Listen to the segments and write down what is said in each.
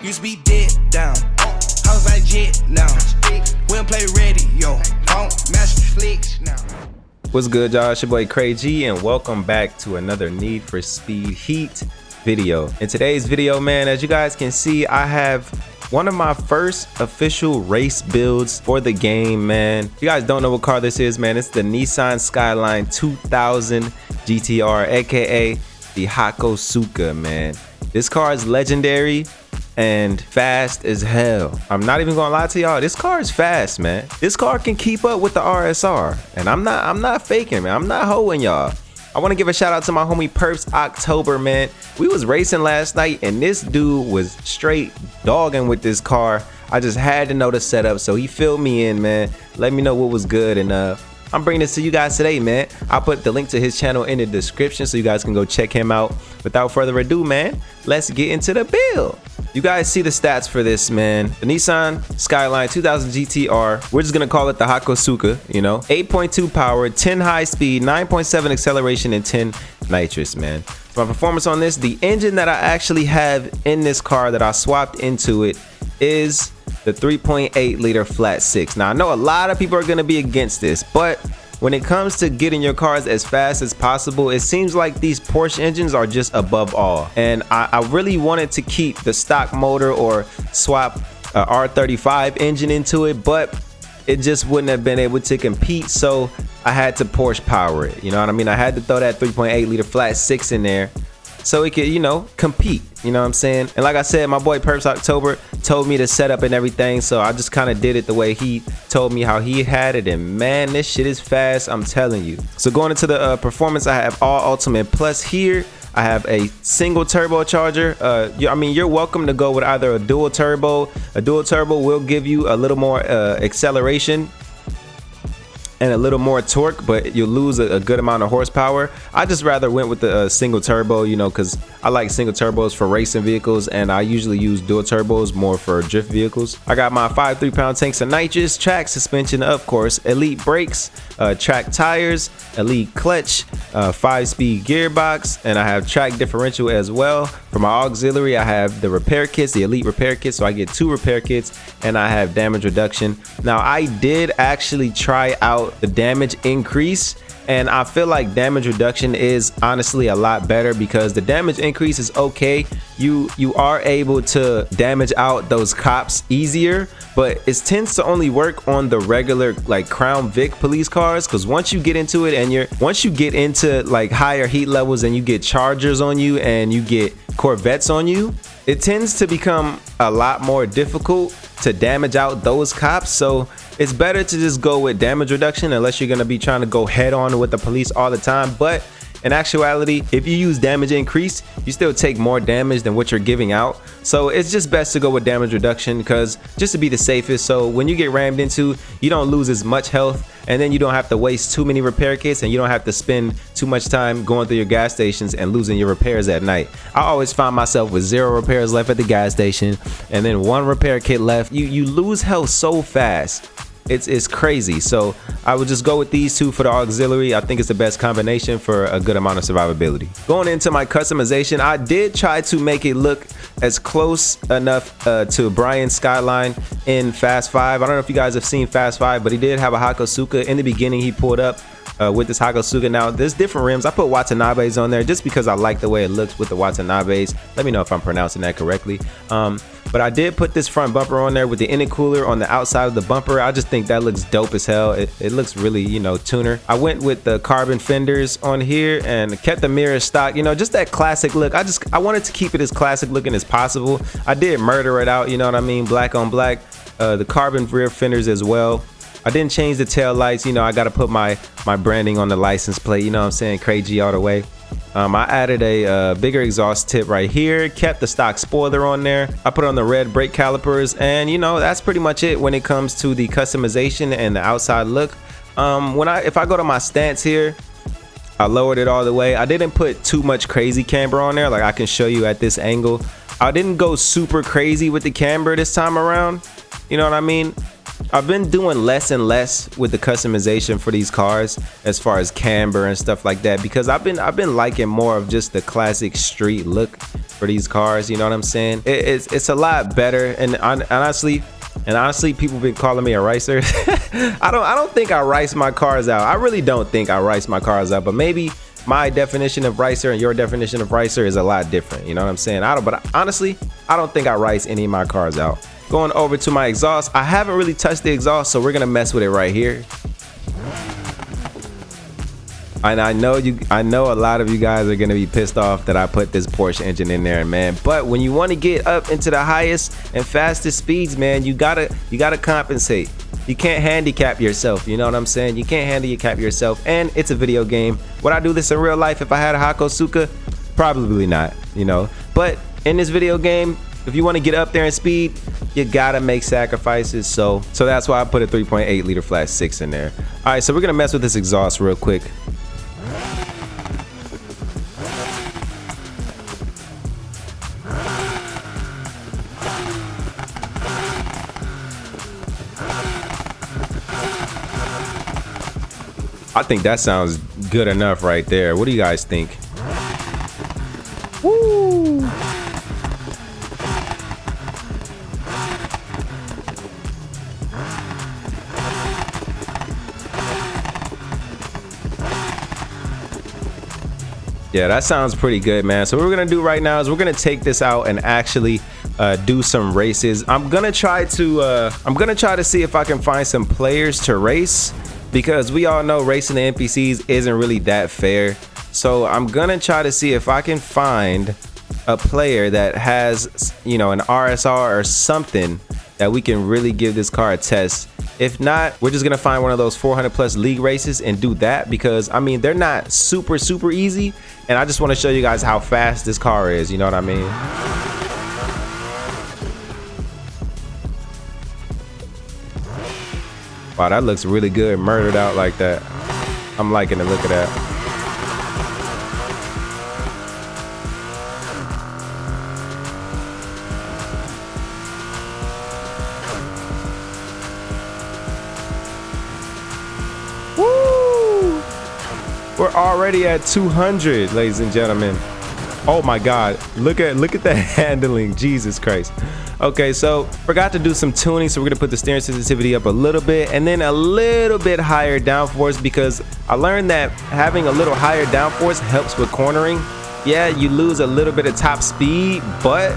Used to be dead down. House like jet now. We don't play radio. Don't master flicks now. What's good, y'all? It's your boy CrayG, and welcome back to another Need for Speed Heat video. In today's video, man, as you guys can see, I have one of my first official race builds for the game, man. If you guys don't know what car this is, man, it's the NISSAN SKYLINE 2000 GTR, aka the HakoSuka, man. This car is legendary and fast as hell. I'm not even gonna lie to y'all, this car is fast, man. This car can keep up with the RSR, and I'm not faking, man. I'm not hoeing y'all. I want to give a shout out to my homie Perps October, man. We was racing last night and this dude was straight dogging with this car. I just had to know the setup, so he filled me in, man. Let me know what was good, and I'm bringing this to you guys today, man. I'll put the link to his channel in the description so you guys can go check him out. Without further ado, man, let's get into the build. You guys see the stats for this, man. The NISSAN SKYLINE 2000 GTR. We're just gonna call it the HakoSuka, you know. 8.2 power, 10 high speed, 9.7 acceleration, and 10 nitrous, man. So my performance on this, the engine that I actually have in this car that I swapped into it is the 3.8 liter flat six. Now I know a lot of people are gonna be against this, but when it comes to getting your cars as fast as possible, it seems like these Porsche engines are just above all. And I really wanted to keep the stock motor or swap a R35 engine into it, but it just wouldn't have been able to compete. So I had to Porsche power it. You know what I mean? I had to throw that 3.8 liter flat six in there so it could, you know, compete. You know what I'm saying? And like I said, my boy Perps October told me to set up and everything, so I just kind of did it the way he told me how he had it, and man, this shit is fast, I'm telling you. So going into the performance, I have all ultimate plus here. I have a single turbocharger. I mean, you're welcome to go with either a dual turbo. A dual turbo will give you a little more acceleration and a little more torque, but you'll lose a good amount of horsepower. I just rather went with the single turbo, you know, because I like single turbos for racing vehicles, and I usually use dual turbos more for drift vehicles. I got my 5 3-pound tanks of nitrous, track suspension, of course, elite brakes, track tires, elite clutch, 5-speed gearbox, and I have track differential as well. For my auxiliary, I have the repair kits, the elite repair kits, so I get 2 repair kits, and I have damage reduction. Now I did actually try out the damage increase, and I feel like damage reduction is honestly a lot better because the damage increase is okay. You are able to damage out those cops easier, but it tends to only work on the regular like Crown Vic police cars, because once you get into it and once you get into like higher heat levels and you get Chargers on you and you get Corvettes on you, it tends to become a lot more difficult to damage out those cops. So it's better to just go with damage reduction unless you're gonna be trying to go head on with the police all the time. But in actuality, if you use damage increase, you still take more damage than what you're giving out. So it's just best to go with damage reduction, because just to be the safest, so when you get rammed into, you don't lose as much health, and then you don't have to waste too many repair kits, and you don't have to spend too much time going through your gas stations and losing your repairs at night. I always find myself with 0 repairs left at the gas station and then 1 repair kit left. You lose health so fast. It's crazy. So I would just go with these 2 for the auxiliary. I think it's the best combination for a good amount of survivability. Going into my customization, I did try to make it look as close enough to Brian's Skyline in Fast 5. I don't know if you guys have seen Fast 5, but he did have a HakoSuka. In the beginning, he pulled up with this HakoSuka. Now there's different rims. I put Watanabes on there just because I like the way it looks with the Watanabes. Let me know if I'm pronouncing that correctly. But I did put this front bumper on there with the intercooler on the outside of the bumper. I just think that looks dope as hell. It looks really, you know, tuner. I went with the carbon fenders on here and kept the mirror stock, you know, just that classic look. I wanted to keep it as classic looking as possible. I did murder it out, you know what I mean, black on black. The carbon rear fenders as well. I didn't change the tail lights. You know, I got to put my branding on the license plate, you know what I'm saying, CrayG all the way. I added a bigger exhaust tip right here, kept the stock spoiler on there. I put on the red brake calipers, and you know, that's pretty much it when it comes to the customization and the outside look. If I go to my stance here, I lowered it all the way. I didn't put too much crazy camber on there, like I can show you at this angle. I didn't go super crazy with the camber this time around, you know what I mean? I've been doing less and less with the customization for these cars as far as camber and stuff like that, because I've been liking more of just the classic street look. for these cars. You know what I'm saying? It's a lot better. And honestly, people been calling me a racer. I don't think I race my cars out. I really don't think I race my cars out. But maybe my definition of racer and your definition of racer is a lot different. You know what I'm saying? But honestly, I don't think I race any of my cars out. Going over to my exhaust, I haven't really touched the exhaust, so we're gonna mess with it right here. And I know a lot of you guys are gonna be pissed off that I put this Porsche engine in there, man. But when you want to get up into the highest and fastest speeds, man, you gotta compensate. You can't handicap yourself. You know what I'm saying? You can't handicap yourself. And it's a video game. Would I do this in real life if I had a HakoSuka? Probably not. You know. But in this video game, if you want to get up there in speed, you gotta make sacrifices. So that's why I put a 3.8 liter flat 6 in there. All right, so we're gonna mess with this exhaust real quick. I think that sounds good enough right there. What do you guys think? Woo! Yeah, that sounds pretty good, man. So what we're gonna do right now is we're gonna take this out and actually do some races. I'm gonna try to see if I can find some players to race, because we all know racing the NPCs isn't really that fair. So I'm gonna try to see if I can find a player that has, you know, an RSR or something that we can really give this car a test. If not, we're just gonna find one of those 400+ league races and do that, because I mean, they're not super easy, and I just want to show you guys how fast this car is. You know what I mean? Wow, that looks really good, murdered out like that. I'm liking the look of that. Woo! We're already at 200, ladies and gentlemen. Oh my God, look at the handling, Jesus Christ. Okay, so forgot to do some tuning, so we're gonna put the steering sensitivity up a little bit and then a little bit higher downforce, because I learned that having a little higher downforce helps with cornering. Yeah, you lose a little bit of top speed, but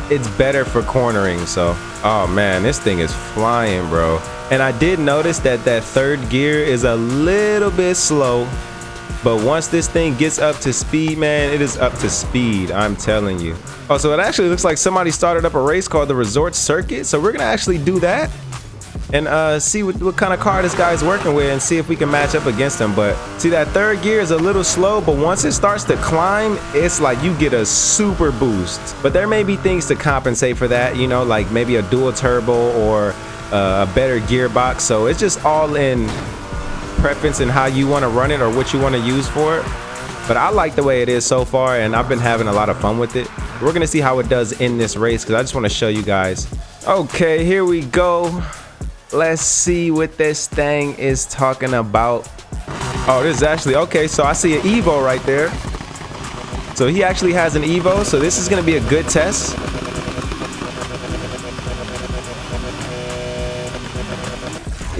it's better for cornering. So, oh man, this thing is flying, bro. And I did notice that third gear is a little bit slow, but once this thing gets up to speed, man, it is up to speed, I'm telling you. Oh, so it actually looks like somebody started up a race called the Resort Circuit. So we're gonna actually do that and see what kind of car this guy's working with and see if we can match up against him. But see, that third gear is a little slow, but once it starts to climb, it's like you get a super boost. But there may be things to compensate for that, you know, like maybe a dual turbo or a better gearbox. So it's just all in preference and how you want to run it or what you want to use for it. But I like the way it is so far, and I've been having a lot of fun with it. We're gonna see how it does in this race, because I just want to show you guys. Okay, here we go. Let's see what this thing is talking about. Oh, this is actually okay. So I see an Evo right there. So he actually has an Evo, so this is gonna be a good test.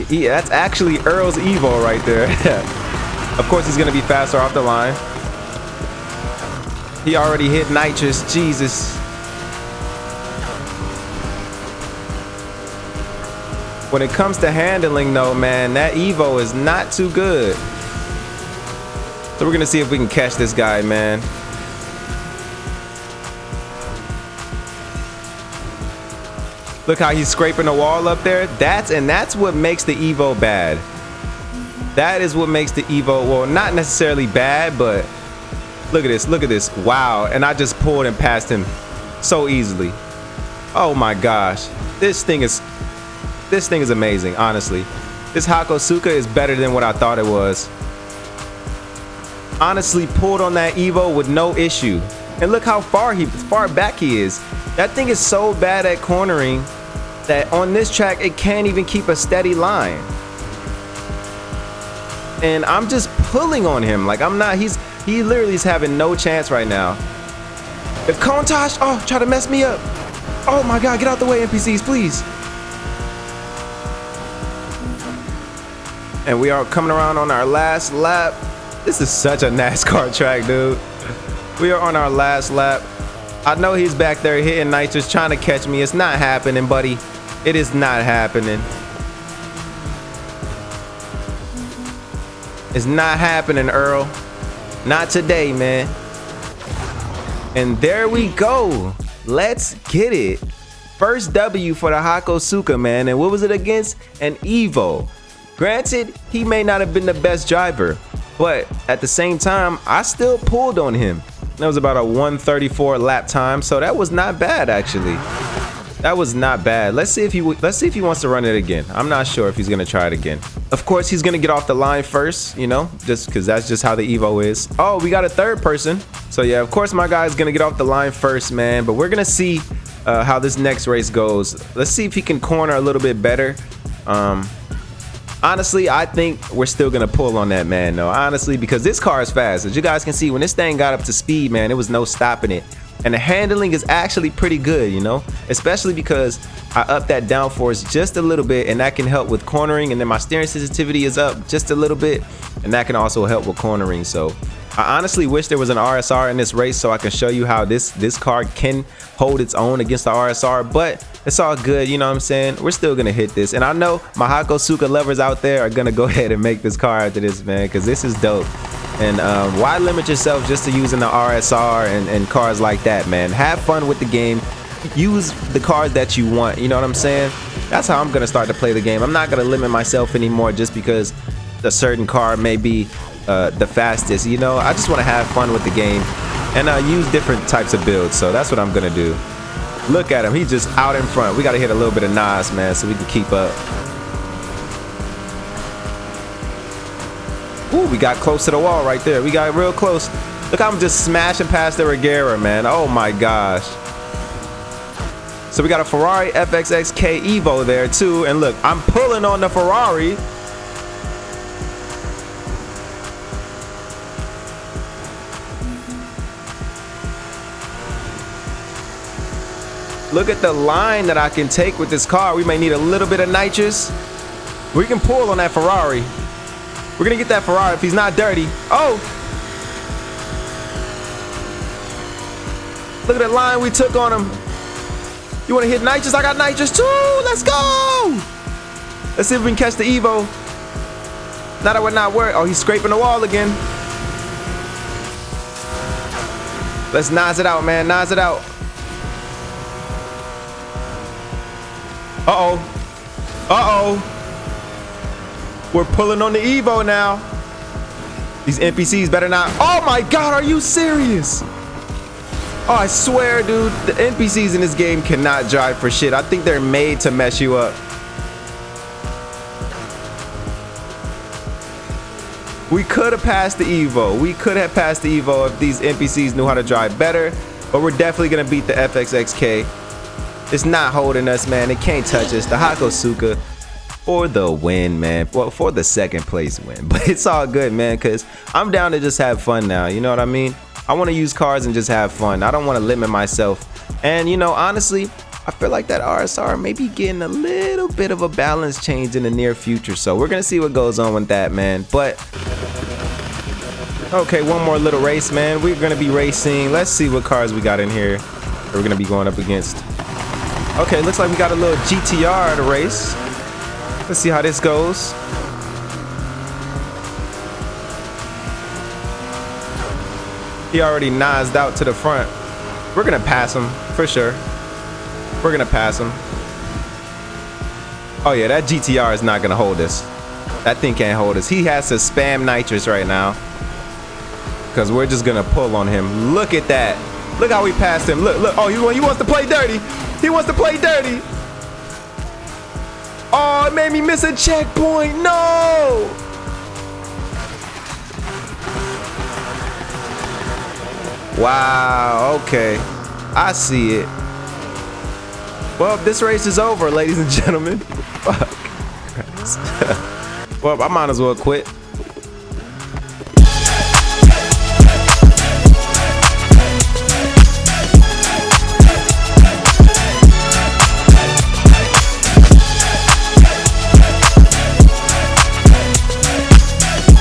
Yeah, that's actually Earl's Evo right there. Of course, he's gonna be faster off the line. He already hit nitrous, Jesus. When it comes to handling though, man, that Evo is not too good. So we're gonna see if we can catch this guy, man. Look how he's scraping the wall up there. That's what makes the Evo bad. That is what makes the Evo, well, not necessarily bad, but look at this, look at this. Wow, and I just pulled and passed him so easily. Oh my gosh, this thing is amazing, honestly. This HakoSuka is better than what I thought it was. Honestly, pulled on that Evo with no issue. And look how far back he is. That thing is so bad at cornering that on this track it can't even keep a steady line. And I'm just pulling on him like I'm not. He literally is having no chance right now. The Countach, oh, try to mess me up. Oh my God, get out the way, NPCs, please. And we are coming around on our last lap. This is such a NASCAR track, dude. We are on our last lap. I know he's back there hitting nitrous, trying to catch me. It's not happening, buddy. It is not happening. It's not happening, Earl. Not today, man. And there we go. Let's get it. First W for the HakoSuka, man. And what was it against? An Evo. Granted, he may not have been the best driver, but at the same time, I still pulled on him. That was about a 134 lap time, so that was not bad, actually. That was not bad. Let's see if he wants to run it again. I'm not sure if he's gonna try it again. Of course, he's gonna get off the line first, you know, just because that's just how the Evo is. Oh, we got a third person. So yeah, of course, my guy's gonna get off the line first, man. But we're gonna see how this next race goes. Let's see if he can corner a little bit better. Honestly, I think we're still gonna pull on that, man, though. Honestly, because this car is fast. As you guys can see, when this thing got up to speed, man, there was no stopping it. And the handling is actually pretty good, you know, especially because I upped that downforce just a little bit, and that can help with cornering. And then my steering sensitivity is up just a little bit, and that can also help with cornering. So I honestly wish there was an RSR in this race so I can show you how this car can hold its own against the RSR, but it's all good, you know what I'm saying? We're still gonna hit this. And I know my HakoSuka lovers out there are gonna go ahead and make this car after this, man, because this is dope. And why limit yourself just to using the RSR and cars like that, man? Have fun with the game. Use the cars that you want, you know what I'm saying? That's how I'm gonna start to play the game. I'm not gonna limit myself anymore just because a certain car may be the fastest, you know. I just want to have fun with the game and use different types of builds. So that's what I'm gonna do. Look at him, he's just out in front. We got to hit a little bit of NOS, man, so we can keep up. Ooh, we got close to the wall right there. We got real close. Look how I'm just smashing past the Regera, man. Oh my gosh. So we got a Ferrari FXXK Evo there too, and look, I'm pulling on the Ferrari. Look at the line that I can take with this car. We may need a little bit of nitrous. We can pull on that Ferrari. We're gonna get that Ferrari if he's not dirty. Oh! Look at the line we took on him. You wanna hit nitrous? I got nitrous too! Let's go! Let's see if we can catch the Evo. Now that we're not worried. Oh, he's scraping the wall again. Let's NOS it out, man. NOS it out. Uh-oh. Uh-oh. We're pulling on the Evo now. These NPCs better not. Oh my God, are you serious? Oh, I swear, dude, the NPCs in this game cannot drive for shit. I think they're made to mess you up. We could have passed the Evo. We could have passed the Evo if these NPCs knew how to drive better, but we're definitely gonna beat the FXXK. It's not holding us, man. It can't touch us. The HakoSuka for the win, man. Well, for the second place win. But it's all good, man, because I'm down to just have fun now. You know what I mean? I want to use cars and just have fun. I don't want to limit myself. And, you know, honestly, I feel like that RSR may be getting a little bit of a balance change in the near future. So we're going to see what goes on with that, man. But, okay, one more little race, man. We're going to be racing. Let's see what cars we got in here that we're going to be going up against. Okay, looks like we got a little GTR to race. Let's see how this goes. He already nosed out to the front. We're gonna pass him for sure. We're gonna pass him. Oh yeah, that GTR is not gonna hold us. That thing can't hold us. He has to spam nitrous right now because we're just gonna pull on him. Look at that. Look how we passed him. Look, look. Oh, he wants to play dirty. He wants to play dirty. Oh, it made me miss a checkpoint. No. Wow. Okay. I see it. Well, this race is over, ladies and gentlemen. Fuck. Well, I might as well quit.